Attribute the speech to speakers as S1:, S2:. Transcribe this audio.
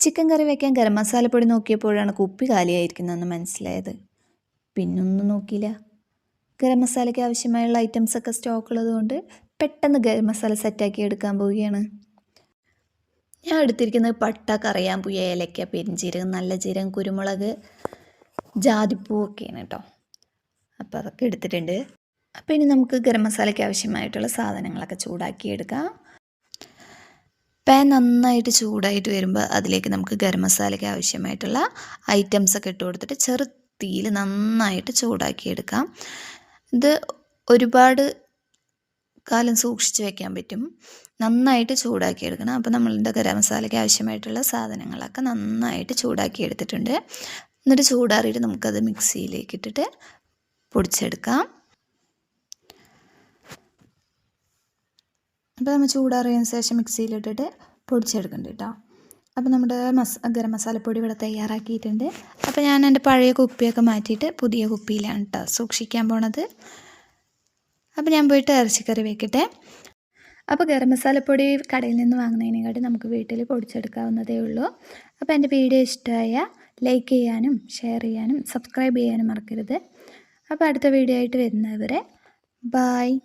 S1: Chicken കറി വയ്ക്കാൻ ഗരം മസാലപ്പൊടി നോക്കിയപ്പോഴാണ് കുപ്പി കാലിയായിരിക്കുന്നതെന്ന് മനസ്സിലായത്. പിന്നൊന്നും നോക്കിയില്ല. ഗരം മസാലയ്ക്ക് ആവശ്യമായുള്ള ഐറ്റംസൊക്കെ സ്റ്റോക്ക് ഉള്ളതുകൊണ്ട് പെട്ടെന്ന് ഗരം മസാല സെറ്റാക്കി എടുക്കാൻ പോവുകയാണ്. ഞാൻ എടുത്തിരിക്കുന്നത് പട്ട, കറിയാമ്പുയ, ഏലക്ക, പെരിഞ്ചീരകം, നല്ല ജീരകം, കുരുമുളക്, ജാതിപ്പൂവൊക്കെയാണ് കേട്ടോ. അപ്പോൾ അതൊക്കെ എടുത്തിട്ടുണ്ട്. അപ്പോൾ ഇനി നമുക്ക് ഗരം മസാലയ്ക്ക് ആവശ്യമായിട്ടുള്ള സാധനങ്ങളൊക്കെ ചൂടാക്കിയെടുക്കാം. പാൻ നന്നായിട്ട് ചൂടായിട്ട് വരുമ്പോൾ അതിലേക്ക് നമുക്ക് ഗരം മസാലയ്ക്ക് ആവശ്യമായിട്ടുള്ള ഐറ്റംസൊക്കെ ഇട്ട് കൊടുത്തിട്ട് ചെറുതീയിൽ നന്നായിട്ട് ചൂടാക്കിയെടുക്കാം. ഇത് ഒരുപാട് കാലം സൂക്ഷിച്ച് വെക്കാൻ പറ്റും. നന്നായിട്ട് ചൂടാക്കിയെടുക്കണം. അപ്പോൾ നമ്മളുടെ ഗരം മസാലയ്ക്ക് ആവശ്യമായിട്ടുള്ള സാധനങ്ങളൊക്കെ നന്നായിട്ട് ചൂടാക്കി എടുത്തിട്ടുണ്ട്. എന്നിട്ട് ചൂടാറിയിട്ട് നമുക്കത് മിക്സിയിലേക്ക് ഇട്ടിട്ട് പൊടിച്ചെടുക്കാം. അപ്പോൾ നമ്മൾ ചൂടാറിയതിന് ശേഷം മിക്സിയിലിട്ടിട്ട് പൊടിച്ചെടുക്കുന്നുണ്ട് കേട്ടോ. അപ്പോൾ നമ്മുടെ ഗരം മസാലപ്പൊടി ഇവിടെ തയ്യാറാക്കിയിട്ടുണ്ട്. അപ്പോൾ ഞാൻ എൻ്റെ പഴയ കുപ്പിയൊക്കെ മാറ്റിയിട്ട് പുതിയ കുപ്പിയിലാണ് കേട്ടോ സൂക്ഷിക്കാൻ പോണത്. അപ്പോൾ ഞാൻ പോയിട്ട് ഇറച്ചിക്കറി വെക്കട്ടെ. അപ്പോൾ ഗരം മസാലപ്പൊടി കടയിൽ നിന്ന് വാങ്ങുന്നതിനെക്കാട്ടി നമുക്ക് വീട്ടിൽ പൊടിച്ചെടുക്കാവുന്നതേ ഉള്ളൂ. അപ്പോൾ എൻ്റെ വീഡിയോ ഇഷ്ടമായ ലൈക്ക് ചെയ്യാനും ഷെയർ ചെയ്യാനും സബ്സ്ക്രൈബ് ചെയ്യാനും മറക്കരുത്. അപ്പോൾ അടുത്ത വീഡിയോ ആയിട്ട് വരുന്നവരെ ബായ്.